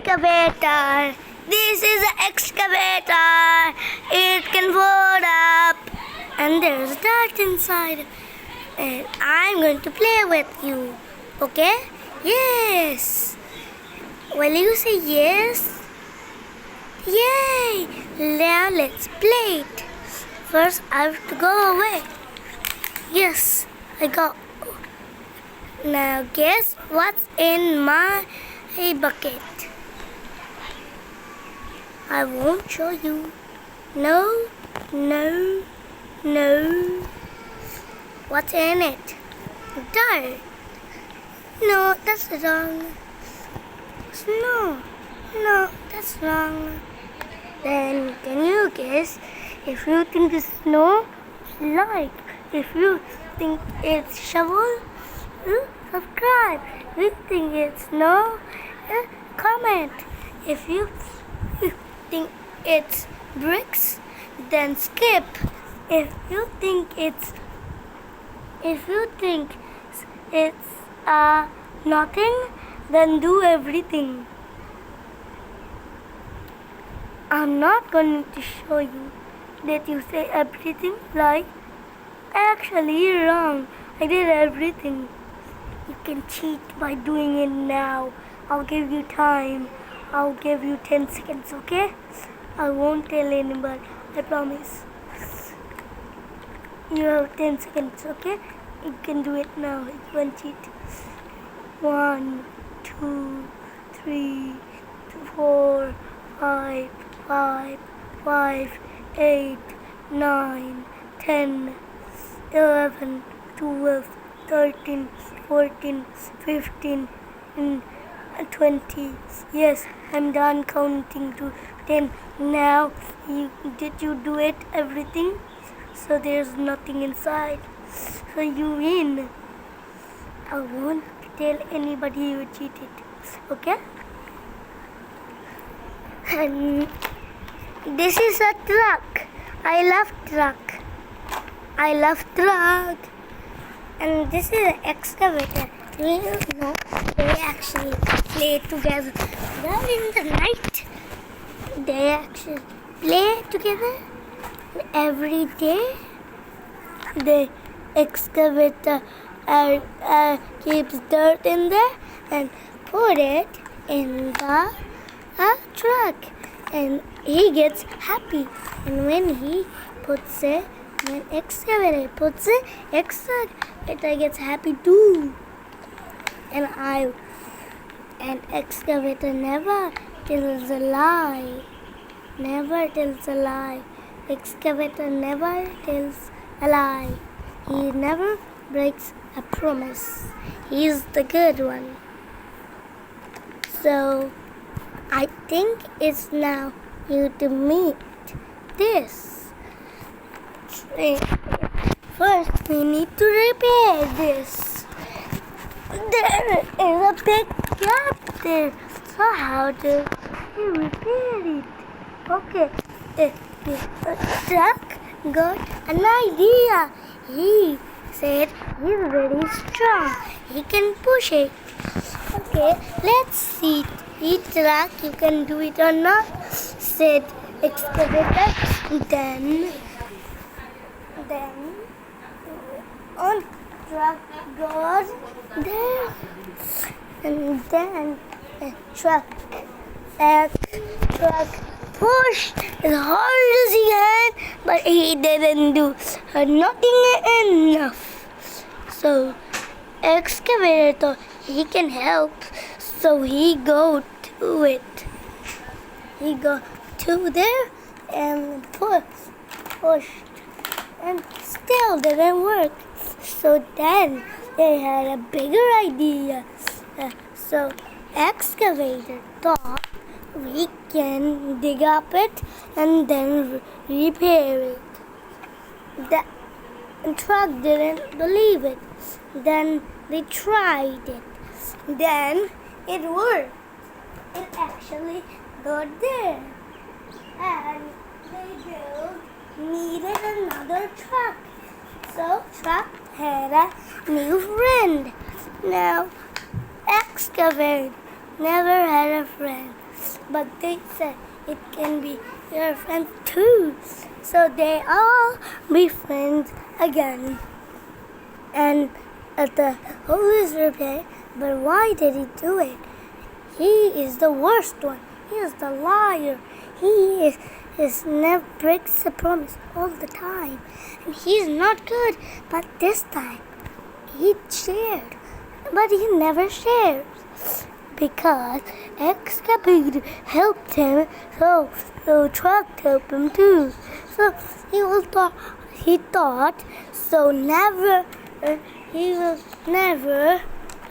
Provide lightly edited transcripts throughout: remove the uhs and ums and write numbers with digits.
excavator. This is an excavator. It can fold up. And there's dirt inside. And I'm going to play with you. Okay? Yes. Will you say yes? Yay! Now let's play it. First, I have to go away. Yes, I go. Now guess what's in my bucket? I won't show you. No, no, no. What's in it? Dirt. No, that's wrong. Snow. No, that's wrong. Then can you guess? If you think it's snow, like. If you think it's shovel, subscribe. If you think it's snow, comment. If you think it's bricks, then skip. If you think it's nothing, then do everything. I'm not going to show you that you say everything like actually wrong. I did everything. You can cheat by doing it now. I'll give you time. I'll give you 10 seconds, okay? I won't tell anybody. I promise. You have 10 seconds, okay? You can do it now. You can cheat. 1, 2, 3, 4, 5, 8, 9, 10, 11, 12, 13, 14, 15, and 20. Yes, I'm done counting to 10. Now, did you do it, everything? So there's nothing inside. So you win. I won't tell anybody you cheated. Okay? And this is a truck. I love truck. I love truck. And this is an excavator. You know, they actually play together. They're in the night. They actually play together every day. The excavator keeps dirt in there and put it in the truck. And he gets happy. And when excavator puts it, excavator gets happy too. And excavator never tells a lie. Never tells a lie. Excavator never tells a lie. He never breaks a promise. He's the good one. So I think it's now you to meet this. First, we need to repair this. There is a big gap there. So how do we repair it? Okay, the truck got an idea. He said he's very strong. He can push it. Okay, let's see. Truck, you can do it or not, said excavator. Then on truck goes there, and then truck pushed as hard as he can, but he didn't do nothing enough. So excavator thought he can help, so he go to it. He go to there and pushed, and still didn't work. So then they had a bigger idea. So excavator thought we can dig up it and then repair it. The truck didn't believe it. Then they tried it. Then it worked. It actually got there. And they needed another truck. So truck had a new friend. Now excavator never had a friend. but they said it can be your friend too. So they all be friends again. And the Holy replied, but why did he do it? He is the worst one. He is the liar. He never breaks a promise all the time. And he's not good. But this time, he shared. But he never shares. Because Excavator helped him, so truck helped him too. So he thought, so never, he will never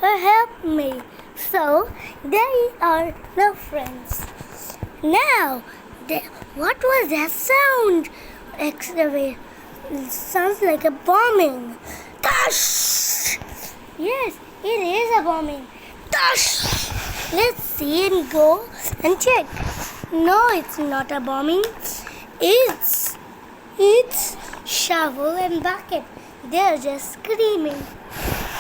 help me. So they are no friends. Now, what was that sound? Excavator. It sounds like a bombing. Tush! Yes, it is a bombing. Tush! Let's see and go and check. No, it's not a bombing. It's shovel and bucket. They're just screaming.